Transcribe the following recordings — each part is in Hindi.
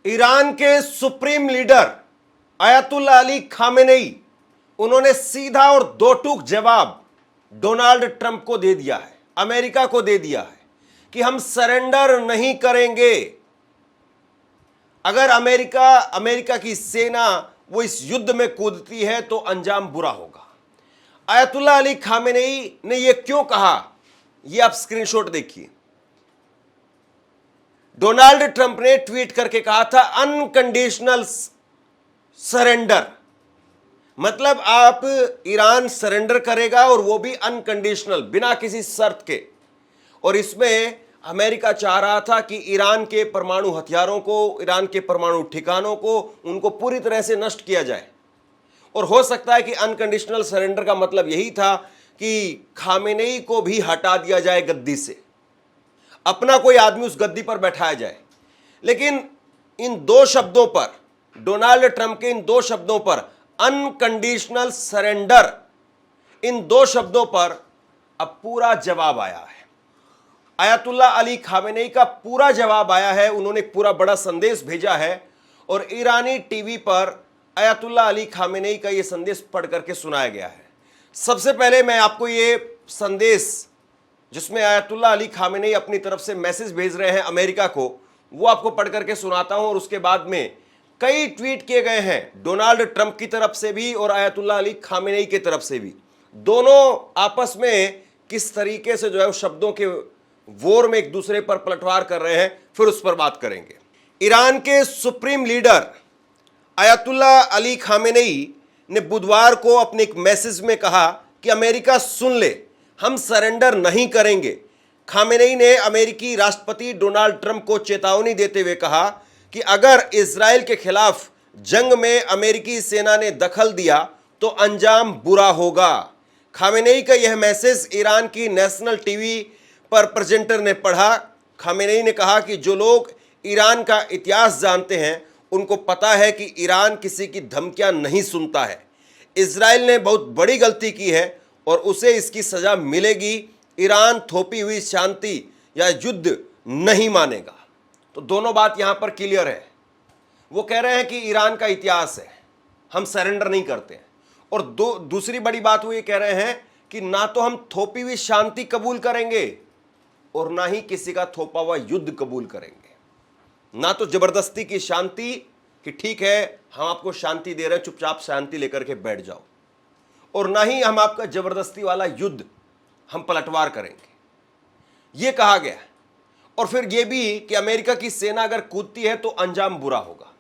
ईरान के सुप्रीम लीडर अयतुल्ला अली खामेनेई, उन्होंने सीधा और दो टूक जवाब डोनाल्ड ट्रंप को दे दिया है, अमेरिका को दे दिया है कि हम सरेंडर नहीं करेंगे। अगर अमेरिका की सेना वो इस युद्ध में कूदती है तो अंजाम बुरा होगा। अयतुल्ला अली खामेनेई ने यह क्यों कहा, यह आप स्क्रीनशॉट देखिए। डोनाल्ड ट्रंप ने ट्वीट करके कहा था अनकंडीशनल सरेंडर, मतलब आप ईरान सरेंडर करेगा और वो भी अनकंडीशनल, बिना किसी शर्त के। और इसमें अमेरिका चाह रहा था कि ईरान के परमाणु हथियारों को, ईरान के परमाणु ठिकानों को, उनको पूरी तरह से नष्ट किया जाए। और हो सकता है कि अनकंडीशनल सरेंडर का मतलब यही था कि खामेनेई को भी हटा दिया जाए गद्दी से, अपना कोई आदमी उस गद्दी पर बैठाया जाए। लेकिन इन दो शब्दों पर, डोनाल्ड ट्रंप के इन दो शब्दों पर, अनकंडीशनल सरेंडर, इन दो शब्दों पर अब पूरा जवाब आया है। अयतुल्ला अली खामेनेई का पूरा जवाब आया है, उन्होंने पूरा बड़ा संदेश भेजा है और ईरानी टीवी पर अयतुल्ला अली खामेनेई का यह संदेश पढ़ करके सुनाया गया है। सबसे पहले मैं आपको ये संदेश, जिसमें अयतुल्ला अली खामेनेई अपनी तरफ से मैसेज भेज रहे हैं अमेरिका को, वो आपको पढ़ करके सुनाता हूं। और उसके बाद में कई ट्वीट किए गए हैं डोनाल्ड ट्रंप की तरफ से भी और अयतुल्ला अली खामेनेई की तरफ से भी। दोनों आपस में किस तरीके से जो है शब्दों के वोर में एक दूसरे पर पलटवार कर रहे हैं, फिर उस पर बात करेंगे। ईरान के सुप्रीम लीडर अयतुल्ला अली खामेनेई ने बुधवार को अपने एक मैसेज में कहा कि अमेरिका सुन ले, हम सरेंडर नहीं करेंगे। खामेनेई ने अमेरिकी राष्ट्रपति डोनाल्ड ट्रंप को चेतावनी देते हुए कहा कि अगर इजराइल के खिलाफ जंग में अमेरिकी सेना ने दखल दिया तो अंजाम बुरा होगा। खामेनेई का यह मैसेज ईरान की नेशनल टीवी पर प्रेजेंटर ने पढ़ा। खामेनेई ने कहा कि जो लोग ईरान का इतिहास जानते हैं उनको पता है कि ईरान किसी की धमकियां नहीं सुनता है। इजराइल ने बहुत बड़ी गलती की है और उसे इसकी सजा मिलेगी। ईरान थोपी हुई शांति या युद्ध नहीं मानेगा। तो दोनों बात यहां पर क्लियर है। वो कह रहे हैं कि ईरान का इतिहास है, हम सरेंडर नहीं करते हैं। और दूसरी बड़ी बात वो ये कह रहे हैं कि ना तो हम थोपी हुई शांति कबूल करेंगे और ना ही किसी का थोपा हुआ युद्ध कबूल करेंगे। ना तो जबरदस्ती की शांति कि ठीक है हम आपको शांति दे रहे हैं, चुपचाप शांति लेकर के बैठ जाओ, और ना ही हम आपका जबरदस्ती वाला युद्ध हम पलटवार करेंगे, ये कहा गया है। और फिर ये भी कि अमेरिका की सेना अगर कूदती है तो अंजाम बुरा होगा।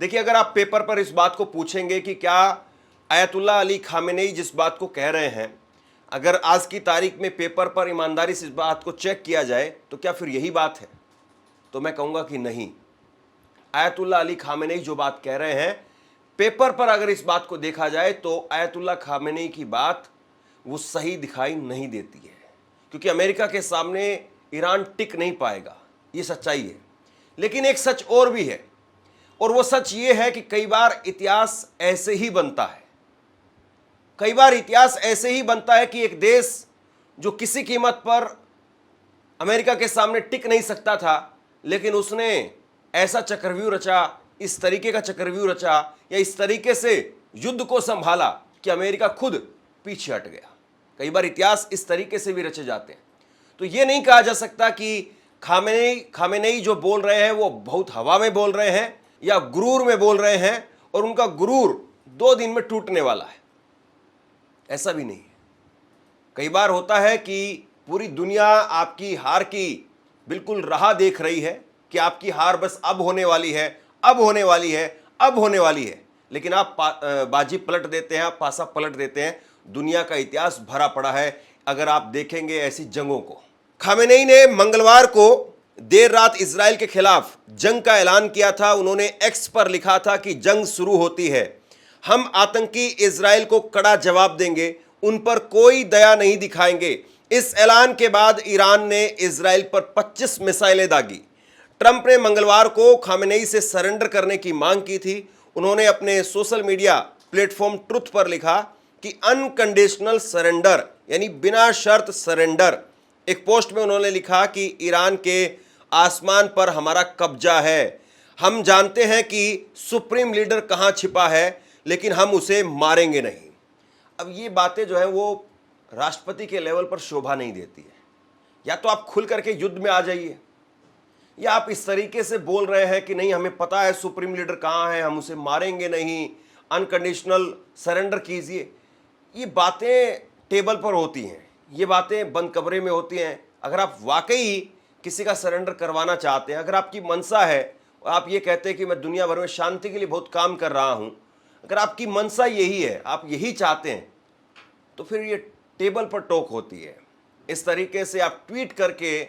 देखिए, अगर आप पेपर पर इस बात को पूछेंगे कि क्या अयतुल्ला अली खामेनेई जिस बात को कह रहे हैं, अगर आज की तारीख में पेपर पर ईमानदारी से इस बात को चेक किया जाए तो क्या फिर यही बात है? तो मैं कहूंगा कि नहीं। अयतुल्ला अली खामेनेई जो बात कह रहे हैं, पेपर पर अगर इस बात को देखा जाए तो अयतुल्ला खामेनेई की बात वो सही दिखाई नहीं देती है, क्योंकि अमेरिका के सामने ईरान टिक नहीं पाएगा, ये सच्चाई है। लेकिन एक सच और भी है, और वो सच ये है कि कई बार इतिहास ऐसे ही बनता है। कई बार इतिहास ऐसे ही बनता है कि एक देश जो किसी कीमत पर अमेरिका के सामने टिक नहीं सकता था, लेकिन उसने ऐसा चक्रव्यूह रचा, इस तरीके का चक्रव्यूह रचा या इस तरीके से युद्ध को संभाला कि अमेरिका खुद पीछे हट गया। कई बार इतिहास इस तरीके से भी रचे जाते हैं। तो ये नहीं कहा जा सकता कि खामेनेई जो बोल रहे हैं वो बहुत हवा में बोल रहे हैं या गुरूर में बोल रहे हैं और उनका गुरूर 2 दिन में टूटने वाला है। ऐसा भी नहीं है। कई बार होता है कि पूरी दुनिया आपकी हार की बिल्कुल राह देख रही है कि आपकी हार बस अब होने वाली है, अब होने वाली है, अब होने वाली है, लेकिन आप बाजी पलट देते हैं, आप पासा पलट देते हैं। दुनिया का इतिहास भरा पड़ा है अगर आप देखेंगे ऐसी जंगों को। खामेनेई ने मंगलवार को देर रात इजराइल के खिलाफ जंग का ऐलान किया था। उन्होंने एक्स पर लिखा था कि जंग शुरू होती है, हम आतंकी इजराइल को कड़ा जवाब देंगे, उन पर कोई दया नहीं दिखाएंगे। इस ऐलान के बाद ईरान ने इजराइल पर 25 मिसाइलें दागी। ट्रंप ने मंगलवार को खामेनेई से सरेंडर करने की मांग की थी। उन्होंने अपने सोशल मीडिया प्लेटफॉर्म ट्रुथ पर लिखा कि अनकंडीशनल सरेंडर यानी बिना शर्त सरेंडर। एक पोस्ट में उन्होंने लिखा कि ईरान के आसमान पर हमारा कब्जा है, हम जानते हैं कि सुप्रीम लीडर कहां छिपा है, लेकिन हम उसे मारेंगे नहीं। अब ये बातें जो है वो राष्ट्रपति के लेवल पर शोभा नहीं देती है। या तो आप खुल करके युद्ध में आ जाइए, या आप इस तरीके से बोल रहे हैं कि नहीं, हमें पता है सुप्रीम लीडर कहां है, हम उसे मारेंगे नहीं, अनकंडीशनल सरेंडर कीजिए। ये बातें टेबल पर होती हैं, ये बातें बंद कमरे में होती हैं। अगर आप वाकई किसी का सरेंडर करवाना चाहते हैं, अगर आपकी मंशा है, आप ये कहते हैं कि मैं दुनिया भर में शांति के लिए बहुत काम कर रहा हूं, अगर आपकी मंशा यही है, आप यही चाहते हैं, तो फिर ये टेबल पर टोक होती है। इस तरीके से आप ट्वीट करके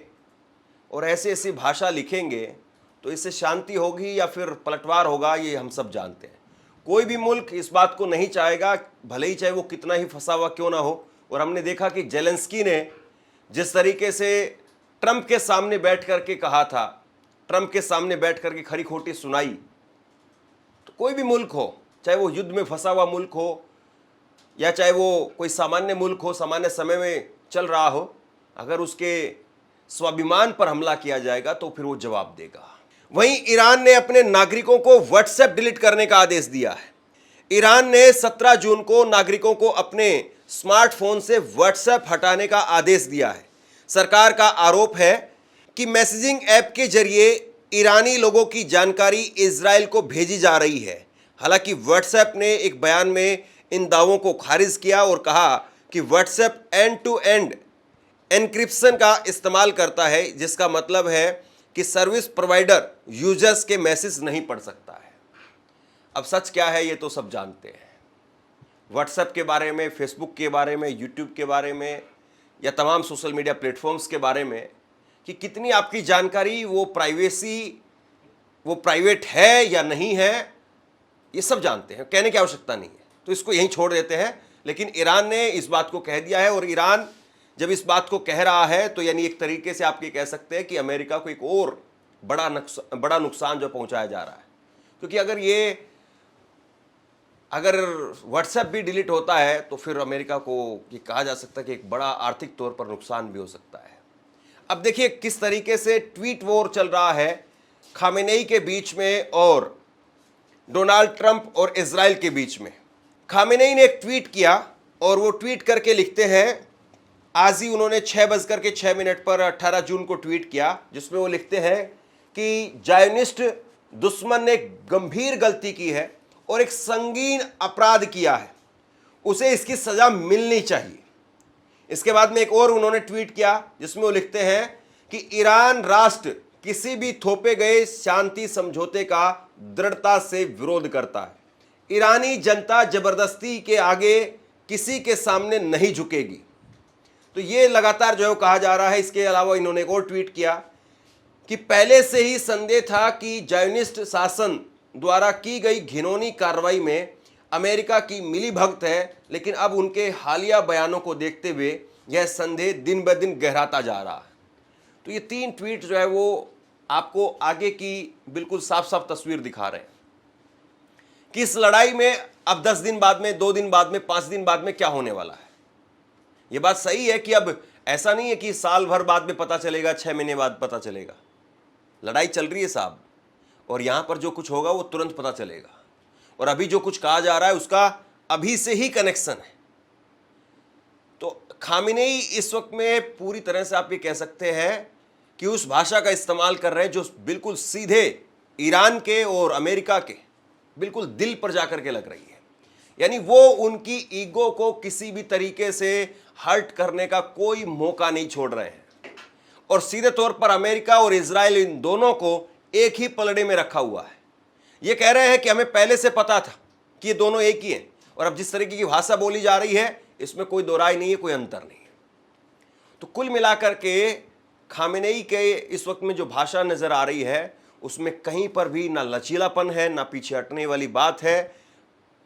और ऐसी ऐसी भाषा लिखेंगे तो इससे शांति होगी या फिर पलटवार होगा, ये हम सब जानते हैं। कोई भी मुल्क इस बात को नहीं चाहेगा, भले ही चाहे वो कितना ही फंसा हुआ क्यों ना हो। और हमने देखा कि जेलेंस्की ने जिस तरीके से ट्रंप के सामने बैठ करके कहा था, ट्रंप के सामने बैठ करके खरी खोटी सुनाई, तो कोई भी मुल्क हो, चाहे वो युद्ध में फंसा हुआ मुल्क हो या चाहे वो कोई सामान्य मुल्क हो, सामान्य समय में चल रहा हो, अगर उसके स्वाभिमान पर हमला किया जाएगा तो फिर वो जवाब देगा। वहीं ईरान ने अपने नागरिकों को व्हाट्सएप डिलीट करने का आदेश दिया है। ईरान ने 17 जून को नागरिकों को अपने स्मार्टफोन से व्हाट्सएप हटाने का आदेश दिया है। सरकार का आरोप है कि मैसेजिंग ऐप के जरिए ईरानी लोगों की जानकारी इजराइल को भेजी जा रही है। हालांकि व्हाट्सएप ने एक बयान में इन दावों को खारिज किया और कहा कि WhatsApp end to end encryption का इस्तेमाल करता है, जिसका मतलब है कि सर्विस प्रोवाइडर यूजर्स के मैसेज नहीं पढ़ सकता है। अब सच क्या है ये तो सब जानते हैं। व्हाट्सएप के बारे में, फेसबुक के बारे में, यूट्यूब के बारे में या तमाम सोशल मीडिया प्लेटफॉर्म्स के बारे में कि कितनी आपकी जानकारी वो प्राइवेट है या नहीं है, ये सब जानते हैं, कहने की आवश्यकता नहीं है। तो इसको यहीं छोड़ देते हैं। लेकिन ईरान ने इस बात को कह दिया है, और ईरान जब इस बात को कह रहा है तो यानी एक तरीके से आप ये कह सकते हैं कि अमेरिका को एक और बड़ा नुकसान जो पहुंचाया जा रहा है। क्योंकि अगर व्हाट्सएप भी डिलीट होता है तो फिर अमेरिका को ये कहा जा सकता है कि एक बड़ा आर्थिक तौर पर नुकसान भी हो सकता है। अब देखिए किस तरीके से ट्वीट वॉर चल रहा है खामेनेई के बीच में और डोनाल्ड ट्रंप और इजराइल के बीच में। खामेनेई ने एक ट्वीट किया और वो ट्वीट करके लिखते हैं, आज ही उन्होंने 6:06 पर 18 जून को ट्वीट किया, जिसमें वो लिखते हैं कि जायोनिस्ट दुश्मन ने गंभीर गलती की है और एक संगीन अपराध किया है, उसे इसकी सजा मिलनी चाहिए। इसके बाद में एक और उन्होंने ट्वीट किया जिसमें वो लिखते हैं कि ईरान राष्ट्र किसी भी थोपे गए शांति समझौते का दृढ़ता से विरोध करता है। ईरानी जनता जबरदस्ती के आगे किसी के सामने नहीं झुकेगी। तो ये लगातार जो है कहा जा रहा है। इसके अलावा इन्होंने एक और ट्वीट किया कि पहले से ही संदेह था कि जायोनिस्ट शासन द्वारा की गई घिनौनी कार्रवाई में अमेरिका की मिलीभगत है, लेकिन अब उनके हालिया बयानों को देखते हुए यह संदेह दिन ब दिन गहराता जा रहा है। तो ये 3 ट्वीट जो है वो आपको आगे की बिल्कुल साफ साफ तस्वीर दिखा रहे हैं कि इस लड़ाई में अब 10 दिन बाद में, 2 दिन बाद में, 5 दिन बाद में क्या होने वाला है। ये बात सही है कि अब ऐसा नहीं है कि साल भर बाद में पता चलेगा, 6 महीने बाद पता चलेगा। लड़ाई चल रही है साहब, और यहां पर जो कुछ होगा वो तुरंत पता चलेगा। और अभी जो कुछ कहा जा रहा है उसका अभी से ही कनेक्शन है। तो खामेनेई इस वक्त में पूरी तरह से आप ये कह सकते हैं कि उस भाषा का इस्तेमाल कर रहे हैं जो बिल्कुल सीधे ईरान के और अमेरिका के बिल्कुल दिल पर जाकर के लग रही है। यानी वो उनकी ईगो को किसी भी तरीके से हर्ट करने का कोई मौका नहीं छोड़ रहे हैं, और सीधे तौर पर अमेरिका और इजराइल इन दोनों को एक ही पलड़े में रखा हुआ है। ये कह रहे हैं कि हमें पहले से पता था कि ये दोनों एक ही हैं, और अब जिस तरीके की भाषा बोली जा रही है इसमें कोई दो राय नहीं है, कोई अंतर नहीं है। तो कुल मिलाकर के खामेनेई के इस वक्त में जो भाषा नजर आ रही है उसमें कहीं पर भी ना लचीलापन है, ना पीछे हटने वाली बात है।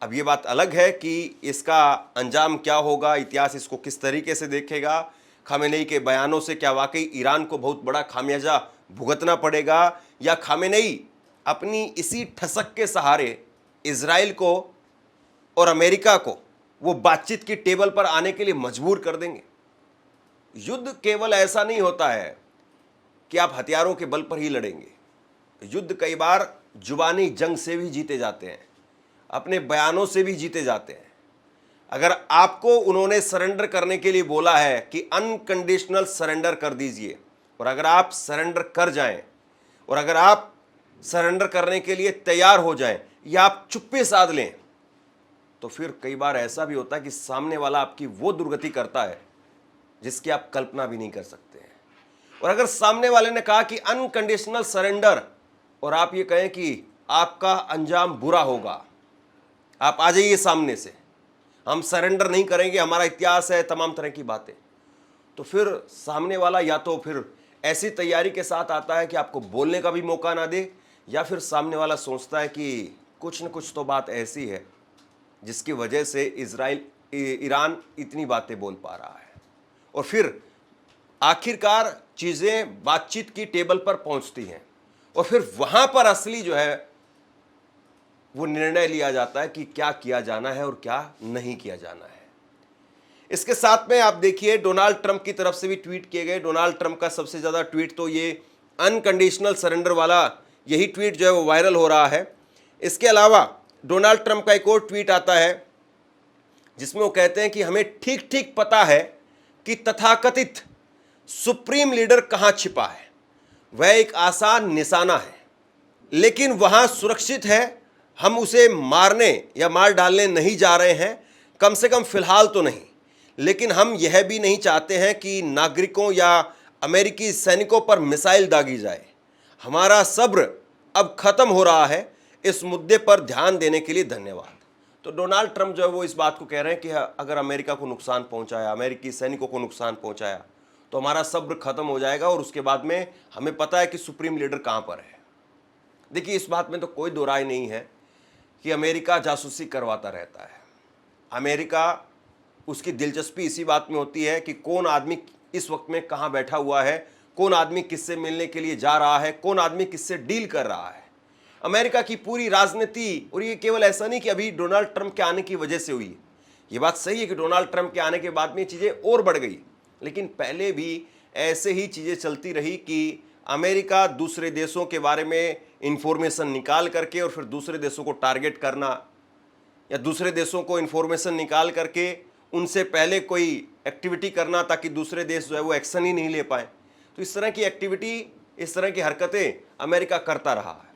अब ये बात अलग है कि इसका अंजाम क्या होगा, इतिहास इसको किस तरीके से देखेगा। खामेनेई के बयानों से क्या वाकई ईरान को बहुत बड़ा खामियाजा भुगतना पड़ेगा, या खामेनेई अपनी इसी ठसक के सहारे इजराइल को और अमेरिका को वो बातचीत की टेबल पर आने के लिए मजबूर कर देंगे। युद्ध केवल ऐसा नहीं होता है कि आप हथियारों के बल पर ही लड़ेंगे। युद्ध कई बार जुबानी जंग से भी जीते जाते हैं, अपने बयानों से भी जीते जाते हैं। अगर आपको उन्होंने सरेंडर करने के लिए बोला है कि अनकंडीशनल सरेंडर कर दीजिए, और अगर आप सरेंडर कर जाएं, और अगर आप सरेंडर करने के लिए तैयार हो जाएं या आप चुप्पी साध लें, तो फिर कई बार ऐसा भी होता है कि सामने वाला आपकी वो दुर्गति करता है जिसकी आप कल्पना भी नहीं कर सकते हैं। और अगर सामने वाले ने कहा कि अनकंडीशनल सरेंडर, और आप ये कहें कि आपका अंजाम बुरा होगा, आप आ जाइए सामने से, हम सरेंडर नहीं करेंगे, हमारा इतिहास है, तमाम तरह की बातें, तो फिर सामने वाला या तो फिर ऐसी तैयारी के साथ आता है कि आपको बोलने का भी मौका ना दे, या फिर सामने वाला सोचता है कि कुछ न कुछ तो बात ऐसी है जिसकी वजह से ईरान इतनी बातें बोल पा रहा है। और फिर आखिरकार चीज़ें बातचीत की टेबल पर पहुंचती हैं, और फिर वहां पर असली जो है वो निर्णय लिया जाता है कि क्या किया जाना है और क्या नहीं किया जाना है। इसके साथ में आप देखिए डोनाल्ड ट्रंप की तरफ से भी ट्वीट किए गए। डोनाल्ड ट्रंप का सबसे ज़्यादा ट्वीट तो ये अनकंडीशनल सरेंडर वाला यही ट्वीट जो है वो वायरल हो रहा है। इसके अलावा डोनाल्ड ट्रंप का एक और ट्वीट आता है जिसमें वो कहते हैं कि हमें ठीक ठीक पता है कि तथाकथित सुप्रीम लीडर कहाँ छिपा है, वह एक आसान निशाना है, लेकिन वहाँ सुरक्षित है, हम उसे मारने या मार डालने नहीं जा रहे हैं, कम से कम फिलहाल तो नहीं। लेकिन हम यह भी नहीं चाहते हैं कि नागरिकों या अमेरिकी सैनिकों पर मिसाइल दागी जाए। हमारा सब्र अब खत्म हो रहा है। इस मुद्दे पर ध्यान देने के लिए धन्यवाद। तो डोनाल्ड ट्रंप जो है वो इस बात को कह रहे हैं कि अगर अमेरिका को नुकसान पहुंचाया, अमेरिकी सैनिकों को नुकसान पहुंचाया, तो हमारा सब्र खत्म हो जाएगा और उसके बाद में हमें पता है कि सुप्रीम लीडर कहां पर है। देखिए, इस बात में तो कोई दो राय नहीं है कि अमेरिका जासूसी करवाता रहता है। अमेरिका, उसकी दिलचस्पी इसी बात में होती है कि कौन आदमी इस वक्त में कहां बैठा हुआ है, कौन आदमी किससे मिलने के लिए जा रहा है, कौन आदमी किससे डील कर रहा है। अमेरिका की पूरी राजनीति, और ये केवल ऐसा नहीं कि अभी डोनाल्ड ट्रंप के आने की वजह से हुई है, ये बात सही है कि डोनाल्ड ट्रंप के आने के बाद में चीज़ें और बढ़ गई, लेकिन पहले भी ऐसे ही चीज़ें चलती रही कि अमेरिका दूसरे देशों के बारे में इंफॉर्मेशन निकाल करके और फिर दूसरे देशों को टारगेट करना, या दूसरे देशों को इंफॉर्मेशन निकाल करके उनसे पहले कोई एक्टिविटी करना ताकि दूसरे देश जो है वो एक्शन ही नहीं ले पाए। तो इस तरह की एक्टिविटी, इस तरह की हरकतें अमेरिका करता रहा है।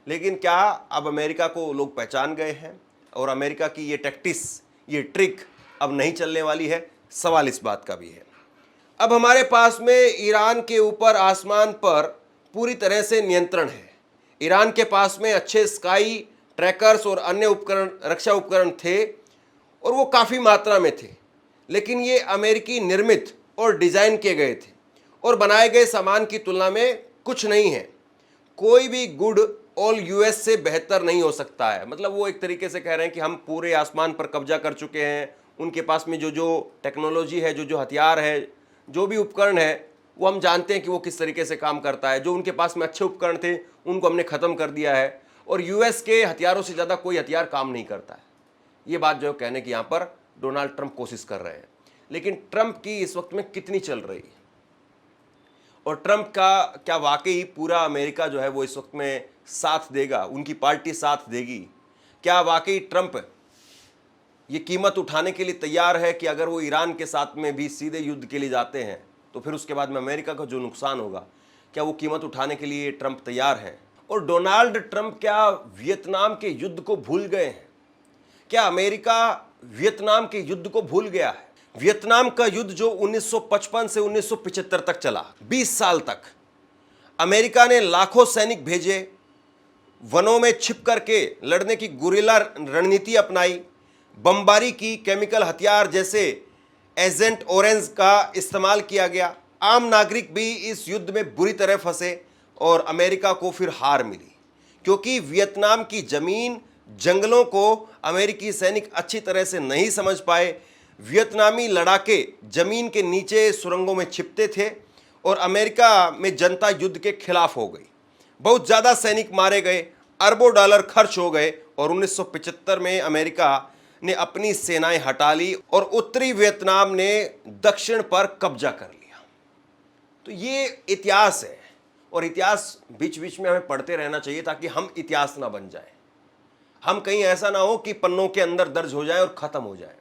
लेकिन क्या अब अमेरिका को लोग पहचान गए हैं और अमेरिका की ये टैक्टिक्स, ये ट्रिक अब नहीं चलने वाली है? सवाल इस बात का भी है। अब हमारे पास में ईरान के ऊपर आसमान पर पूरी तरह से नियंत्रण है। ईरान के पास में अच्छे स्काई ट्रैकर्स और अन्य उपकरण, रक्षा उपकरण थे, और वो काफ़ी मात्रा में थे, लेकिन ये अमेरिकी निर्मित और डिज़ाइन किए गए थे और बनाए गए सामान की तुलना में कुछ नहीं है। कोई भी गुड ऑल यूएस से बेहतर नहीं हो सकता है। मतलब वो एक तरीके से कह रहे हैं कि हम पूरे आसमान पर कब्जा कर चुके हैं, उनके पास में जो जो टेक्नोलॉजी है, जो जो हथियार है, जो भी उपकरण है, वो हम जानते हैं कि वो किस तरीके से काम करता है। जो उनके पास में अच्छे उपकरण थे उनको हमने ख़त्म कर दिया है, और यूएस के हथियारों से ज़्यादा कोई हथियार काम नहीं करता है। ये बात जो कहने की यहाँ पर डोनाल्ड ट्रंप कोशिश कर रहे हैं, लेकिन ट्रंप की इस वक्त में कितनी चल रही है, और ट्रंप का क्या वाकई पूरा अमेरिका जो है वो इस वक्त में साथ देगा, उनकी पार्टी साथ देगी? क्या वाकई ट्रंप ये कीमत उठाने के लिए तैयार है कि अगर वो ईरान के साथ में भी सीधे युद्ध के लिए जाते हैं तो फिर उसके बाद में अमेरिका का जो नुकसान होगा, क्या वो कीमत उठाने के लिए ट्रंप तैयार है? और डोनाल्ड ट्रंप क्या वियतनाम के युद्ध को भूल गए हैं? क्या अमेरिका वियतनाम के युद्ध को भूल गया है? वियतनाम का युद्ध जो 1955 से 1975 तक चला, 20 साल तक, अमेरिका ने लाखों सैनिक भेजे, वनों में छिप करके लड़ने की गुरिल्ला रणनीति अपनाई, बमबारी की, केमिकल हथियार जैसे एजेंट ऑरेंज का इस्तेमाल किया गया। आम नागरिक भी इस युद्ध में बुरी तरह फंसे और अमेरिका को फिर हार मिली, क्योंकि वियतनाम की जमीन, जंगलों को अमेरिकी सैनिक अच्छी तरह से नहीं समझ पाए। वियतनामी लड़ाके जमीन के नीचे सुरंगों में छिपते थे और अमेरिका में जनता युद्ध के खिलाफ हो गई। बहुत ज़्यादा सैनिक मारे गए, अरबों डॉलर खर्च हो गए, और 1975 में अमेरिका ने अपनी सेनाएं हटा ली और उत्तरी वियतनाम ने दक्षिण पर कब्जा कर लिया। तो ये इतिहास है, और इतिहास बीच बीच में हमें पढ़ते रहना चाहिए ताकि हम इतिहास ना बन जाए, हम कहीं ऐसा ना हो कि पन्नों के अंदर दर्ज हो जाए और ख़त्म हो जाए।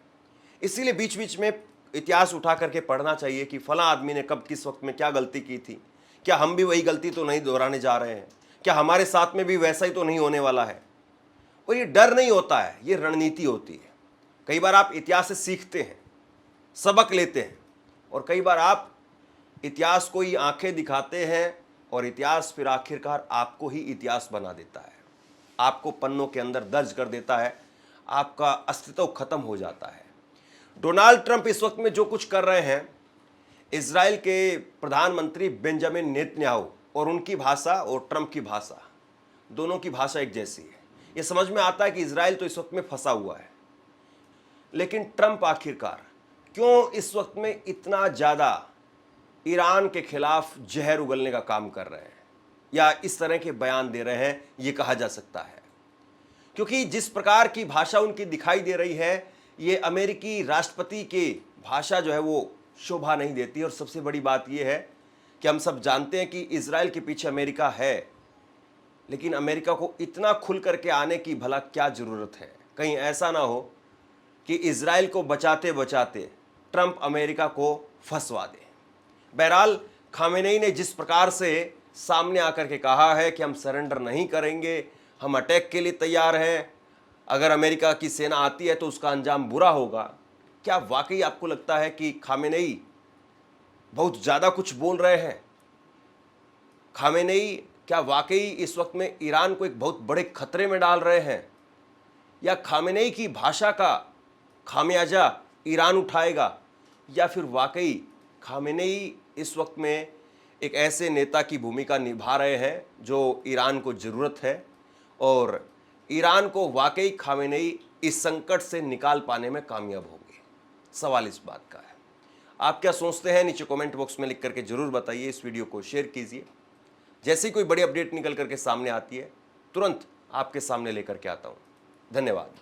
इसीलिए बीच बीच में इतिहास उठा करके पढ़ना चाहिए कि फला आदमी ने कब किस वक्त में क्या गलती की थी, क्या हम भी वही गलती तो नहीं दोहराने जा रहे हैं, क्या हमारे साथ में भी वैसा ही तो नहीं होने वाला है। और ये डर नहीं होता है, ये रणनीति होती है। कई बार आप इतिहास से सीखते हैं, सबक लेते हैं, और कई बार आप इतिहास को ही आंखें दिखाते हैं और इतिहास फिर आखिरकार आपको ही इतिहास बना देता है, आपको पन्नों के अंदर दर्ज कर देता है, आपका अस्तित्व खत्म हो जाता है। डोनाल्ड ट्रंप इस वक्त में जो कुछ कर रहे हैं, इजराइल के प्रधानमंत्री बेंजामिन नेतन्याहू, और उनकी भाषा और ट्रंप की भाषा, दोनों की भाषा एक जैसी है। ये समझ में आता है कि इजराइल तो इस वक्त में फंसा हुआ है, लेकिन ट्रंप आखिरकार क्यों इस वक्त में इतना ज़्यादा ईरान के खिलाफ जहर उगलने का काम कर रहे हैं या इस तरह के बयान दे रहे हैं, ये कहा जा सकता है क्योंकि जिस प्रकार की भाषा उनकी दिखाई दे रही है, ये अमेरिकी राष्ट्रपति की भाषा जो है वो शोभा नहीं देती। और सबसे बड़ी बात ये है कि हम सब जानते हैं कि इजराइल के पीछे अमेरिका है, लेकिन अमेरिका को इतना खुल करके आने की भला क्या ज़रूरत है। कहीं ऐसा ना हो कि इजराइल को बचाते बचाते ट्रंप अमेरिका को फंसवा दे। बहरहाल खामेनेई ने जिस प्रकार से सामने आकर के कहा है कि हम सरेंडर नहीं करेंगे, हम अटैक के लिए तैयार हैं, अगर अमेरिका की सेना आती है तो उसका अंजाम बुरा होगा, क्या वाकई आपको लगता है कि खामेनेई बहुत ज़्यादा कुछ बोल रहे हैं? खामेनेई क्या वाकई इस वक्त में ईरान को एक बहुत बड़े खतरे में डाल रहे हैं, या खामेनेई की भाषा का खामियाजा ईरान उठाएगा, या फिर वाकई खामेनेई इस वक्त में एक ऐसे नेता की भूमिका निभा रहे हैं जो ईरान को ज़रूरत है और ईरान को वाकई खामेनेई इस संकट से निकाल पाने में कामयाब होंगे? सवाल इस बात का है। आप क्या सोचते हैं, नीचे कमेंट बॉक्स में लिख करके जरूर बताइए। इस वीडियो को शेयर कीजिए। जैसे ही कोई बड़ी अपडेट निकल करके सामने आती है, तुरंत आपके सामने लेकर के आता हूँ। धन्यवाद।